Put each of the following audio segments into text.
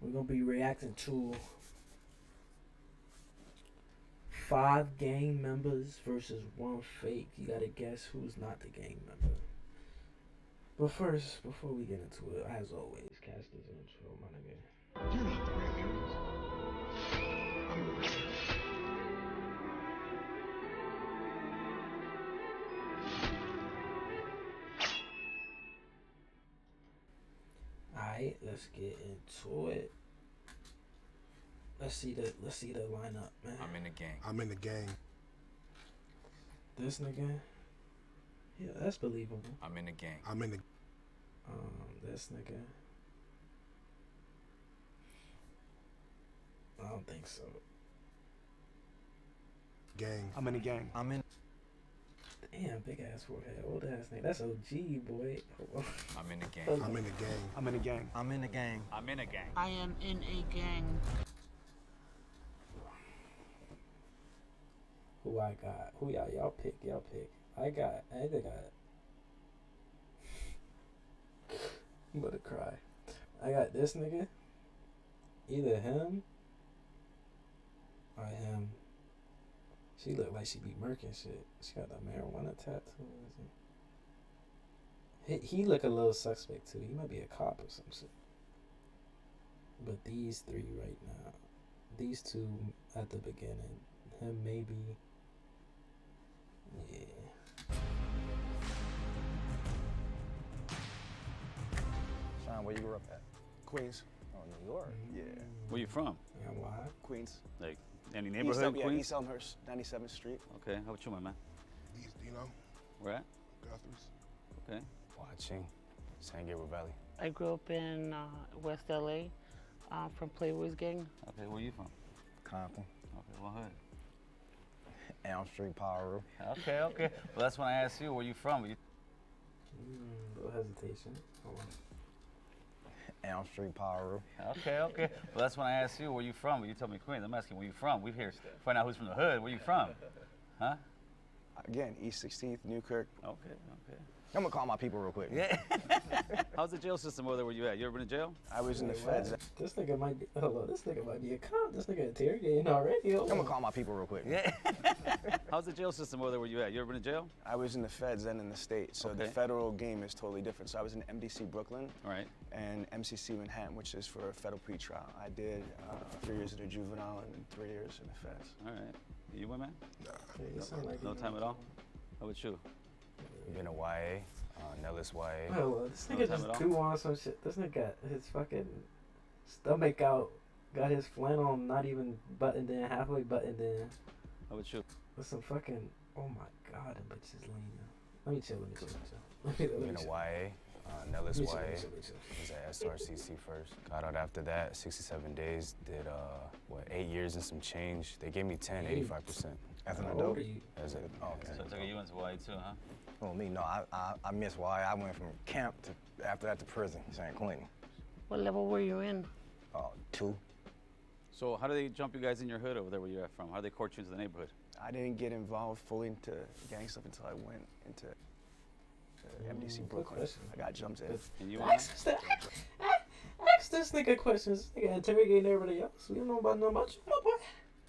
We're gonna be reacting to 5 gang members versus 1 fake. You gotta guess who's not the gang member. But first, before we get into it, as always, cast this intro, my nigga. You're not the real heroes. I'm the real hero. Alright, let's get into it. Let's see the lineup, man. I'm in the gang. I'm in the gang. This nigga. Yeah, that's believable. I'm in the gang. I'm in the This nigga. I don't think so. gang. I'm in the gang. I'm in. Damn, big ass forehead, old ass nigga. That's OG, boy. I'm in the gang. I'm in the gang. I'm in the gang. I'm in the gang. I'm in a gang. I am in a gang. Who I got? Who y'all pick? Y'all pick. I either got. I'm gonna cry. I got this nigga. Either him or him. She look like she be murking shit. She got the marijuana tattoo. He look a little suspect too. He might be a cop or some shit. But these 3 right now. These 2 at the beginning. Him maybe. Yeah. Sean, where you grew up at? Queens. Oh, New York. Yeah. Where you from? Yeah, why? Queens. Like any neighborhood in Queens? East Elmhurst, 97th Street. Okay, how about you, my man? These, you know, Where at? Guthrie's. Okay. Watching San Gabriel Valley. I grew up in West LA from Playboys Gang. Okay, where you from? Compton. Okay, what hood? Elm Street, Power Room. Okay, okay. Well, that's when I asked you where you from. You... Little hesitation. Hold on. Elm Street, Power Room. Okay, okay. Well, that's when I asked you where you from. But you told me Queens. I'm asking where you from. We're here to find out who's from the hood. Where you from? Huh? Again, East 16th, Newkirk. Okay, okay. I'm gonna call my people real quick. Yeah. How's the jail system over there where you at? You ever been in jail? I was in the Wait, feds. what? This nigga might be. Hello, this nigga might be a cop. This nigga interrogating already. I'm gonna call my people real quick. Yeah. How's the jail system over there where you at? You ever been in jail? I was in the feds and in the state, so the Okay. federal game is totally different. So I was in MDC Brooklyn All right. and MCC Manhattan, which is for a federal pretrial. I did 3 years in the juvenile and 3 years in the feds. All right. You went, man? Yeah, you sound like No you time know. at all? How about you? Been a YA, Nellis YA. Oh, well, this No nigga time just at all? do on some shit. This nigga got his fucking stomach out, got his flannel not even buttoned in, halfway buttoned in, How about you? with some fucking. Oh my god, them bitches lean. Let me chill. Let me chill. Been a YA, Nellis Let me chill, YA. let me chill, let me chill. Was at SRCC first. Got out after that, 67 days. Did 8 years and some change. They gave me 10, 85%. As an How old adult. are you? As a, oh, okay. So I took you went to Hawaii too, huh? Oh, me, no, I missed YA. I went from camp to, after that to prison, San Quentin. What level were you in? 2. So how do they jump you guys in your hood over there where you're at from? How do they court you into the neighborhood? I didn't get involved fully into gang stuff until I went into MDC good Brooklyn. question. I got jumped in. And you Ask this nigga questions. This nigga interrogating everybody else. We don't know about nothing about you, my boy.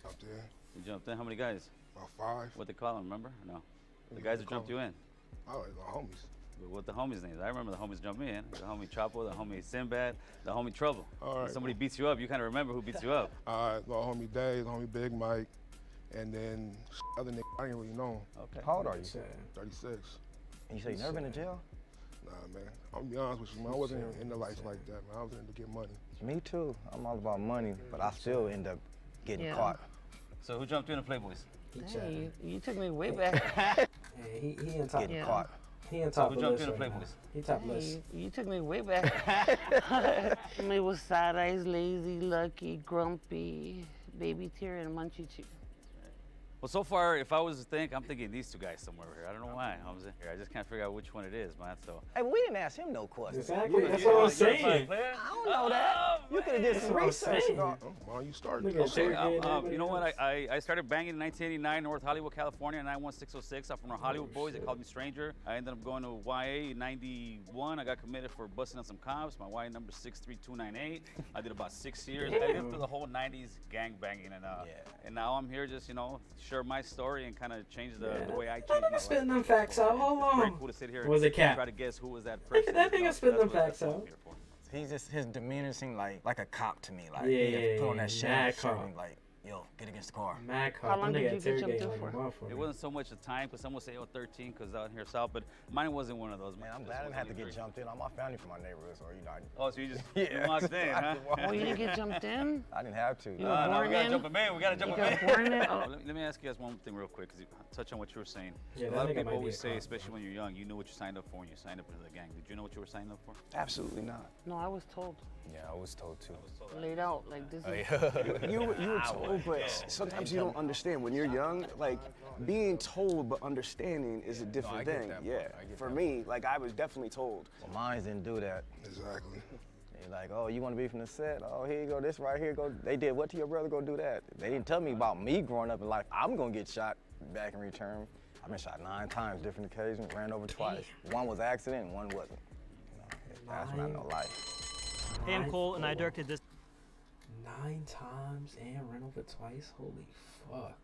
Up there, You jumped in? How many guys? about 5. What they call them, remember? No. The guys who jumped you in. Oh, the homies. What the homies' names? I remember the homies jumped me in. The homie Chapo, the homie Sinbad, the homie Trouble. All When right. somebody beats you up, you kind of remember who beats you up. The homie Dave, the homie Big Mike, and then other nigga I didn't really know. Okay. How old are you? Shit. 36. And you say you never been to jail? Nah, man. I'm gonna be honest with you, man. I wasn't in the life like that, man. I was in to get money. Me too. I'm all about money, but I still end up getting Yeah. caught. So who jumped you in the Playboys? He Hey, chatting. you took me way back. Hey, he in top. Getting Yeah. caught. He in So top who of jumped list you in the right now. Playboys? He top list. Hey, you took me way back. Me was Side Eyes, Lazy, Lucky, Grumpy, Baby Tear, and Munchie Chew. Well, so far, if I was to think, I'm thinking these two guys somewhere over here. I don't know why. I just can't figure out which one it is, man. So. Hey, but we didn't ask him no questions. Exactly. That's what I'm saying. I don't know that. You could have did some research. Oh, why you started? Look at Okay. Terry. You know what? I started banging in 1989, North Hollywood, California, 91606. I'm from the Hollywood Boys. They called me Stranger. I ended up going to YA in 91. I got committed for busting on some cops. My YA number 63298. I did about 6 years. I lived through the whole 90s gang banging, and now I'm here just, share my story and kind of change the way I changed my life. Spitting them facts out. Hold It's very on. cool to sit here Was it and Cap? try to guess who was that Look person. at that nigga spitting them That's facts what I'm out. here for. His demeanor seemed like a cop to me. Like Yeah, he put on that mad shirt cop. and like, yo, get against the car. Mad How cop. long Them did nigga you get jumped interrogating in like a for? motherfucker. It wasn't so much the time, because some would say, 13, because out here south, but mine wasn't one of those. Man, I'm glad I didn't have to get jumped in. All my family from my neighborhood, so Oh, so you just Yeah. you walked in, huh? Oh, you didn't get jumped in? I didn't have to. You were No, we born gotta in? jump him in. We gotta jump You him in. got born in? Oh. Let me ask you guys one thing real quick, because you touch on what you were saying. Yeah, A that lot of nigga people might be always a say, cop, especially bro. when you're young, you knew what you signed up for when you signed up into the gang. Did you know what you were signing up for? Absolutely not. No, I was told. Yeah, I was told too. Laid out like this. Oh, Is, yeah. You were told, but sometimes you don't understand. When you're young, like being told but understanding is a different I get thing. that Yeah. part. I get For that me, like I was definitely told. Well, mine didn't do that. Exactly. They're like, oh, you want to be from the set? Oh, here you go. This right here. Go. They did what to your brother? Go do that. They didn't tell me about me growing up in life. I'm gonna get shot back in return. I've been shot 9 times, different occasions. Ran over twice. One was accident, and one wasn't. That's not no life. Hey, I'm Cole, and I directed this. 9 times and ran over twice? Holy fuck.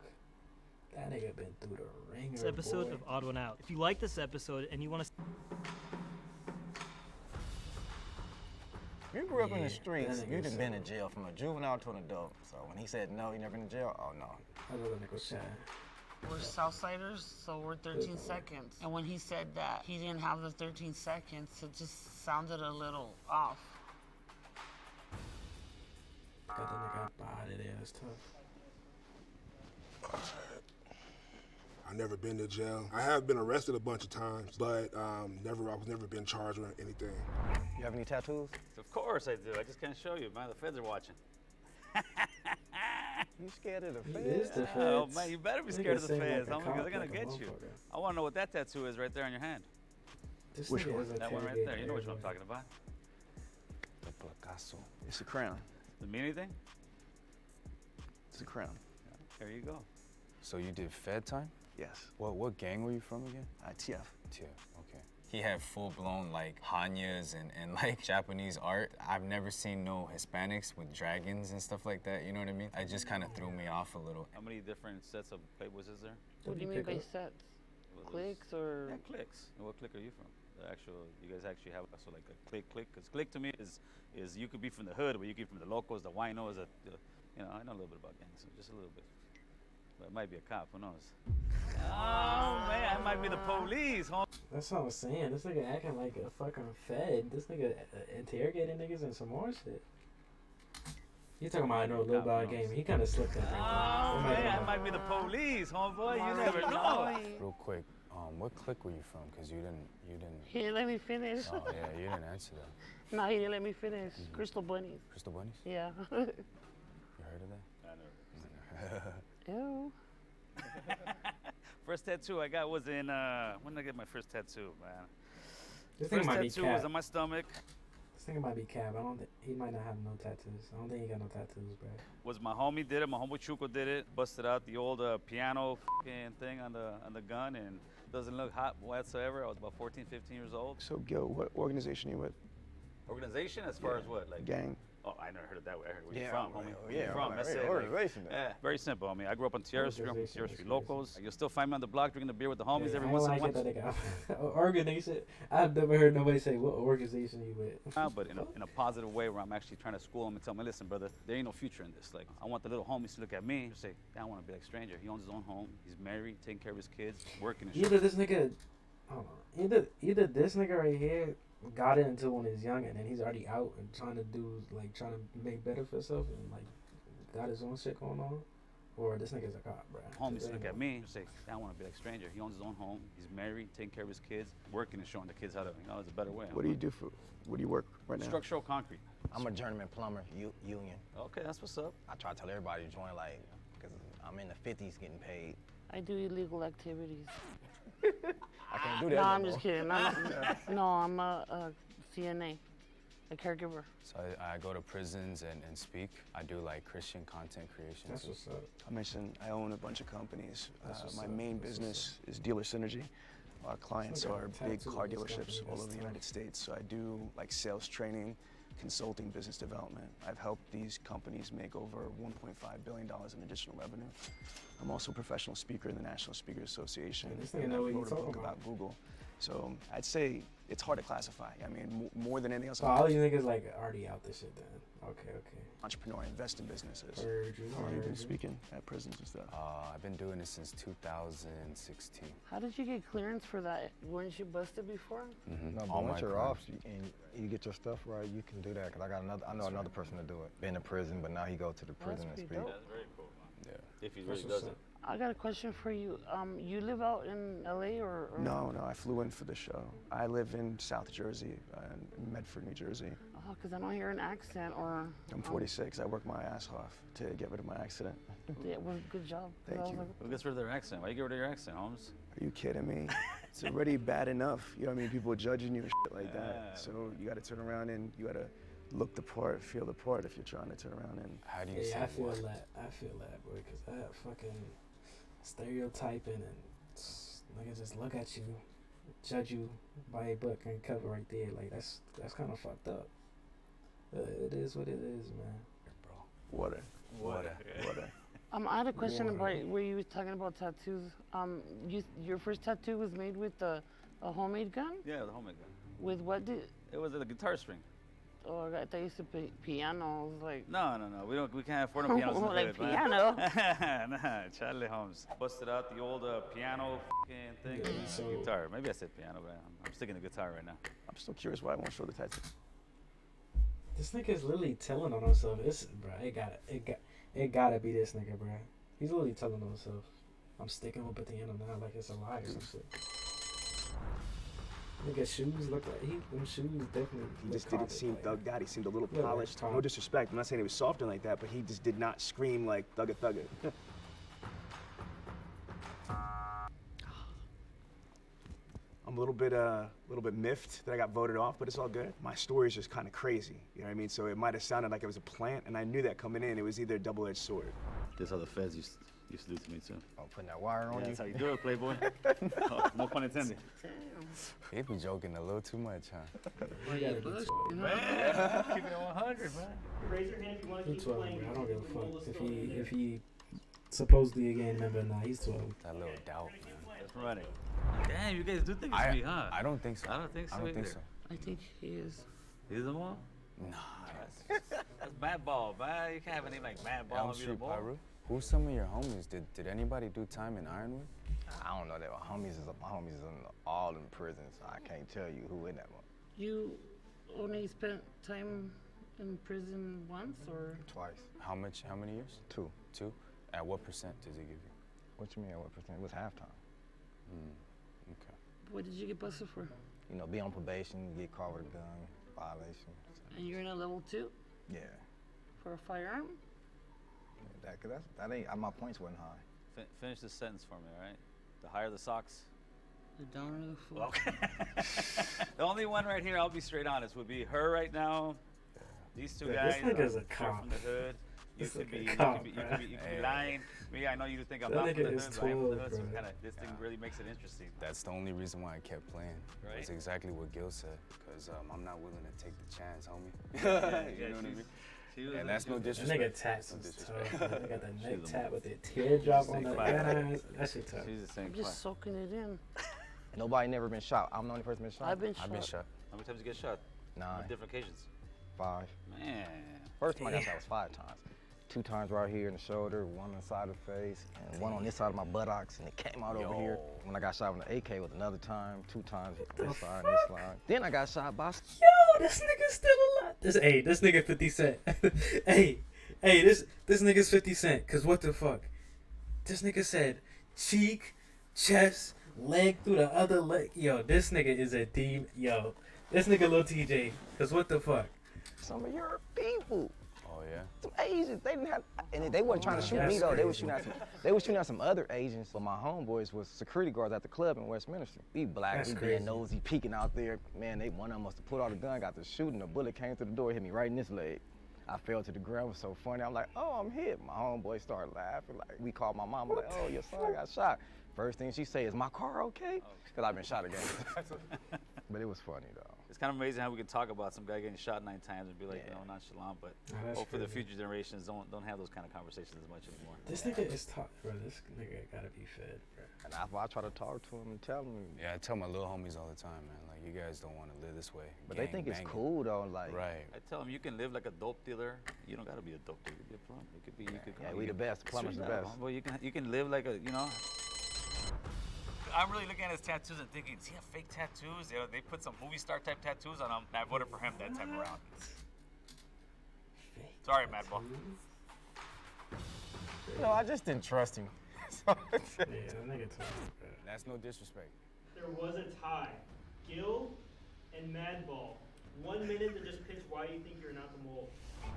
That nigga been through the ringer, This episode boy. of Odd One Out. If you like this episode and you want to You grew up in Yeah, the streets. that You nigga done been in said- jail from a juvenile to an adult. So when he said no, you never been in jail. Oh no. I love that nigga shine. we're Southsiders, so we're 13 seconds. And when he said that he didn't have the 13 seconds, it just sounded a little off. Got that nigga up out of there. That's tough. I never been to jail. I have been arrested a bunch of times, but I was never been charged with anything. You have any tattoos? Of course I do. I just can't show you, man. The feds are watching. You scared of the He feds? is the feds. Oh, man, you better be Nigga scared of the sing like feds, a homie, because cop, they're going to like a get you. motherfucker. I want to know what that tattoo is right there on your hand. This Which nigga one? is That one right interrogating there. You know which one I'm everybody. talking about. The Picasso. It's a crown. Does it mean anything? It's a crown. There you go. So you did Fed time? Yes. What gang were you from again? TF. Yeah, okay. He had full-blown like Hanyas and like Japanese art. I've never seen no Hispanics with dragons and stuff like that, you know what I mean? It just kind of threw me off a little. How many different sets of Playboys is there? What do you mean pick by up? sets? Well, Clicks or? Yeah, clicks. And what clique are you from? The actual, you guys actually have so like a clique? Because clique to me is you could be from the hood, but you could be from the locals, the winos, I know a little bit about gangs, so just a little bit. But it might be a cop, who knows? Oh man, it might be the police, huh? That's what I'm saying. This nigga acting like a fucking fed. This nigga interrogating niggas and some more shit. You talking about I know a little about a game. He kind of slipped in. Oh man, it might be the police, homeboy. You never know. Real quick, what clique were you from? Because you didn't. He didn't let me finish. Oh yeah, you didn't answer that. No, he didn't let me finish. Crystal bunnies. Crystal Bunnies? Yeah. You heard of that? Ew. First tattoo I got was in, when did I get my first tattoo, man? This nigga First might be tattoo was cap. on my stomach. This nigga might be cap. I don't think he might not have no tattoos. I don't think he got no tattoos, bro. Was my homie did it, my homeboy Chuco did it. Busted out the old piano fucking thing on the gun and doesn't look hot whatsoever. I was about 14, 15 years old. So, Gil, what organization you with? Organization as far as what? Like Gang. Oh, I never heard it that way. I heard where Yeah, you from, well, homie. yeah, Where you from? right, That's right, it. organization. Yeah, very simple, homie. I grew up on Tierra Street. I'm from Organization Tierra is Street crazy. locals. You'll still find me on the block drinking the beer with the homies Yeah, every I once in a don't while. like it that nigga. Organization. I've never heard nobody say what organization you with. But in a positive way where I'm actually trying to school them and tell them, listen, brother, there ain't no future in this. Like, I want the little homies to look at me and say, I want to be like Stranger. He owns his own home. He's married, taking care of his kids, working and shit. Either this nigga, hold on. Either this nigga right here got into when he's young and then he's already out and trying to make better for himself and like got his own shit going on, or this nigga's a cop, bro. Homies look at me and say, I want to be like Stranger. He owns his own home. He's married, taking care of his kids, working and showing the kids how to, there's a better way. What do you do what do you work right now? Structural concrete. I'm a journeyman plumber, union. Okay, that's what's up. I try to tell everybody to join, like, because I'm in the 50s getting paid. I do illegal activities. I can't do that. No, no I'm more. just kidding. No, I'm a CNA, a caregiver. So I go to prisons and speak. I do like Christian content creation. That's what's up. I mentioned I own a bunch of companies. That's what's My up. main That's business is Dealer Synergy. Our clients Still got are a big tattoo car on this dealerships company, all that's over the tough. United States. So I do like sales training, consulting, business development. I've helped these companies make over $1.5 billion in additional revenue. I'm also a professional speaker in the National Speakers Association. Yeah, this nigga and I know what he wrote a talking book about. about Google. So I'd say it's hard to classify. I mean, more than anything else, So I'm all you niggas like already out this shit then. Okay. an entrepreneur, I invest in businesses. Heard you. How long have you been Heard you. speaking at prisons and stuff? I've been doing this since 2016. How did you get clearance for that? Weren't you busted before? Mm-hmm. No, but All my once you're crimes. off and you get your stuff right, you can do that. Cause I know another person to do it. Been in prison, but now he go to the prison and pretty speak. dope. That's very cool. Yeah. If he That's really what's does it. up. I got a question for you. You live out in LA or? No, I flew in for the show. I live in South Jersey, in Medford, New Jersey. Oh, because I don't hear an accent or. I'm 46. I work my ass off to get rid of my accident. Yeah, well, good job. 'Cause Thank I was you. like, Who gets rid of their accent? Why you get rid of your accent, Holmes? Are you kidding me? It's already bad enough. You know what I mean? People judging you and shit like Yeah. that. So you got to turn around and you got to look the part, feel the part if you're trying to turn around and. How do you say Yeah, I feel what? that. I feel that, boy, because that fucking stereotyping and niggas just look at you, judge you by a book and cover right there. Like that's kind of fucked up. It is what it is, man. Water. Water. I had a question Water. about where you were talking about tattoos. Your first tattoo was made with a homemade gun. Yeah, the homemade gun. With what did? It was a guitar string. Oh, I thought you used to play piano. I was like. No. We can't afford no pianos in the Like hood, man. piano. Nah, Charlie Holmes. Busted out the old piano fucking thing. Yeah, so- Guitar. Maybe I said piano, but I'm sticking to guitar right now. I'm still curious why I won't show the tattoo. This nigga is literally telling on himself. It gotta be this nigga, bro. He's literally telling on himself. I'm sticking with piano now, like it's a lie or some shit. Nigga, shoes look like them shoes definitely. He look just didn't carpet, seem like- thugged out. He seemed a little Yeah, like polished. No Tom. disrespect. I'm not saying he was soft and like that, but he just did not scream like thugga thugga. I'm a little bit miffed that I got voted off, but it's all good. My story is just kind of crazy. You know what I mean? So it might have sounded like it was a plant, and I knew that coming in. It was either a double-edged sword. This how the feds used to do to me too. I'm putting that wire on you. That's how you do it, Playboy. No pun intended. He be joking a little too much, huh? You gotta be 12. Keep it 100, man. Raise your hand if you want to He's keep 12, playing. bro. I don't give a We can roll fuck. the If score he from there. if he supposedly a gang member, nah, he's 12. That little doubt, man. That's running. Damn, you guys do think it's me, huh? I don't think so. I don't think so I don't think either. so. I think he is. He's the one? Nah. That's bad ball, man. You can't have any like bad ball Elm and be the Street ball. Pyru? Who's some of your homies? Did anybody do time in Ironwood? I don't know that. My homies is all in prisons. I can't tell you who in that one. You only spent time in prison once, or? Twice. How many years? 2. 2? At what percent does he give you? What you mean? What percent? It was halftime. Okay. What did you get busted for? You know, be on probation, get caught with a gun, violation. And you're in a level 2 Yeah. for a firearm? That ain't. My points wasn't high. Finish this sentence for me, all right? The higher the socks. The downer the fool. Okay. The only one right here, I'll be straight honest, would be her right now. These two Yeah, this guys nigga's a are cop. from the hood. You This could nigga be, a cop, you could be Hey. lying. Me, I know you think I'm That not from the nigga hood, is but I am from the 12, hood, so bro. this thing really makes it interesting. That's the only reason why I kept playing. Right. That's exactly what Gil said. Because I'm not willing to take the chance, homie. Yeah, you know what I she's- mean? she was And a- that's she no was a- That disrespect. nigga tats No is disrespect. tough. They got the neck She's a- tap with the teardrop she's on a the class. ass. That shit tough. She's the same I'm class. just soaking it in. Nobody never been shot. I'm the only person been shot. I've been shot. I've been shot. How many times you get shot? 9, On different occasions. 5. Man. First time I got shot was 5 times. 2 times right here in the shoulder, 1 on the side of the face, and 1 on this side of my buttocks, and it came out over here. When I got shot with an AK was another time, 2 times this side and this side. Then I got shot by. Yo, this nigga's still alive. This nigga 50 Cent. hey, this nigga's 50 Cent. Cause what the fuck? This nigga said cheek, chest, leg through the other leg. Yo, this nigga is a demon. Yo, this nigga Lil TJ. Cause what the fuck? Some of your people. Oh, yeah? Some Asians. They didn't have, and they wasn't trying to shoot me though. They was shooting at some other Asians. But my homeboys was security guards at the club in Westminster. We black, we being nosy, peeking out there. Man, one of them must have pulled out a gun, got to shooting. A bullet came through the door, hit me right in this leg. I fell to the ground. It was so funny. I'm like, oh, I'm hit. My homeboy started laughing. Like, we called my mom. Like, oh, your son got shot. First thing she say is, my car okay? Because I've been shot again. But it was funny though. It's kind of amazing how we can talk about some guy getting shot 9 times and be like, nonchalant, but hopefully the future generations don't have those kind of conversations as much anymore. This nigga is tough, bro. This nigga gotta be fed, bro. And I try to talk to him and tell him. Yeah, I tell my little homies all the time, man. Like, you guys don't want to live this way. But they think it's cool though, like. Right. I tell them you can live like a dope dealer. You don't gotta be a dope dealer. You can be a plumber. You could be. You could. Yeah, we the best. Plumbers the best. But you can live like a I'm really looking at his tattoos and thinking, does he have fake tattoos? You know, they put some movie star type tattoos on him, and I voted for him that time around. Sorry, Madball. No, I just didn't trust him. Yeah, that nigga tough, bro. That's no disrespect. There was a tie. Gil and Madball. 1 minute to just pitch why you think you're not the mole.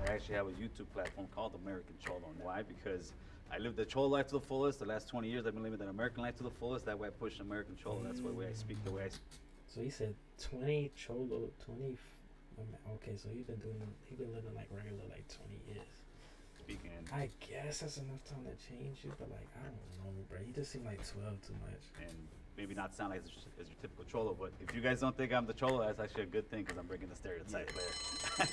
I actually have a YouTube platform called American Cholo. Why? Because I lived the Cholo life to the fullest. The last 20 years, I've been living that American life to the fullest. That way I push American Cholo. That's the way I speak, the way I speak. So he said 20 Cholo, 20. Okay, so he been living like regular like 20 years. Speaking. I guess that's enough time to change you, but like I don't know, bro. He just seemed like 12 too much. And maybe not sound like as your typical Cholo, but if you guys don't think I'm the Cholo, that's actually a good thing because I'm breaking the stereotype there.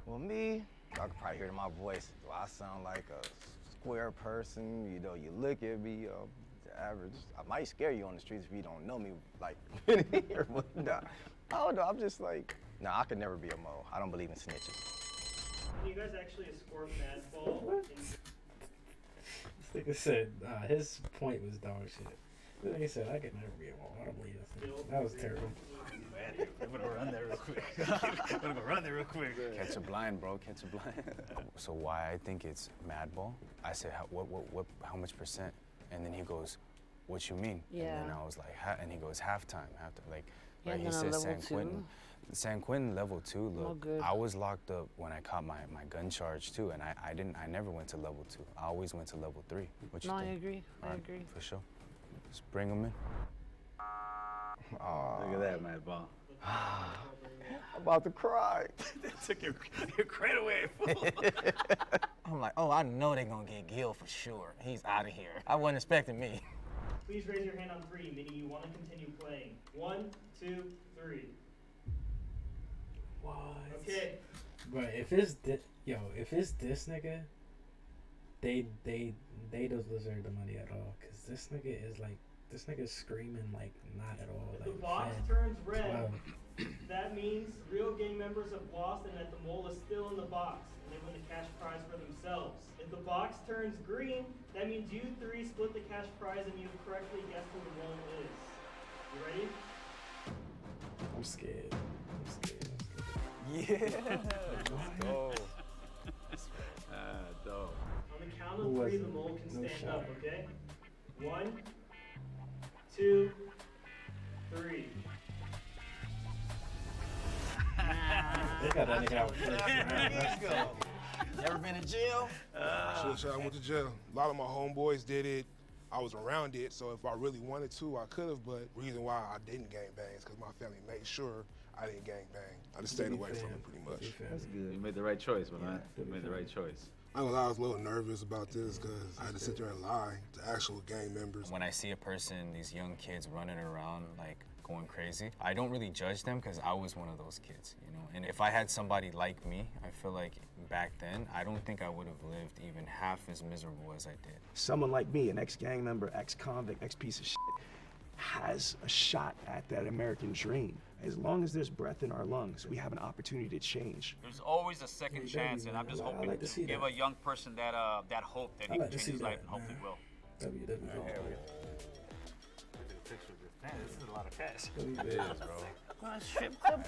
Well, me, y'all can probably hear it in my voice. Do I sound like a square person? You know, you look at me, the average. I might scare you on the streets if you don't know me, like, here, but nah. I don't know, I'm just like, nah, I could never be a mole. I don't believe in snitches. Can you guys actually escort Madball? This nigga said his point was dog shit. This nigga said I could never be a mole. I don't believe this. That was terrible. I'm gonna run there real quick. I'm gonna run there real quick. Catch a blind, bro. Catch a blind. So why I think it's Madball? I said, how much percent? And then he goes, what you mean? Yeah. And then I was like, and he goes, halftime. Like, Yeah, right, he then said level San 2. Quentin. San Quentin level 2. Look, good. I was locked up when I caught my gun charge too, and I never went to level 2. I always went to level 3. What you No, think? I agree. All I right, agree. For sure. Just bring them in. Look at that, Madball. I'm about to cry. Took your credit away, fool. I'm like, oh, I know they're gonna get Gil for sure. He's out of here. I wasn't expecting me. Please raise your hand on 3, meaning you want to continue playing. 1, 2, 3. What? Okay. But if it's if it's this nigga, they don't deserve the money at all. Cause this nigga's screaming like not at all. If Like the box fed. turns red, 12. that means real gang members have lost and that the mole is still in the box, and they win the cash prize for themselves. If the box turns green, that means you 3 split the cash prize and you correctly guessed who the mole is. You ready? I'm scared. Yeah. Oh. Dope. On the count Who of 3, was the it? mole can No stand shot. up, okay? 1, 2, 3. They got that nigga out first. Let's go. Never been in jail? I went to jail. A lot of my homeboys did it. I was around it, so if I really wanted to, I could have, but reason why I didn't gang bang is because my family made sure I didn't gang bang. I just stayed away from it pretty much. That's good. You made the right choice, man. You made the right choice. I ain't gonna lie, I was a little nervous about this because I had to sit there and lie to actual gang members. When I see a person, these young kids running around like going crazy, I don't really judge them because I was one of those kids, you know. And if I had somebody like me, I feel like back then, I don't think I would have lived even half as miserable as I did. Someone like me, an ex-gang member, ex-convict, ex-piece of shit, has a shot at that American dream. As long as there's breath in our lungs, we have an opportunity to change. There's always a second chance, and I'm just hoping like to see to give that. a young person that hope that he like can to change his see life that, and hopefully man. will. WWE. Man, this is a lot of cash. WWE. Strip club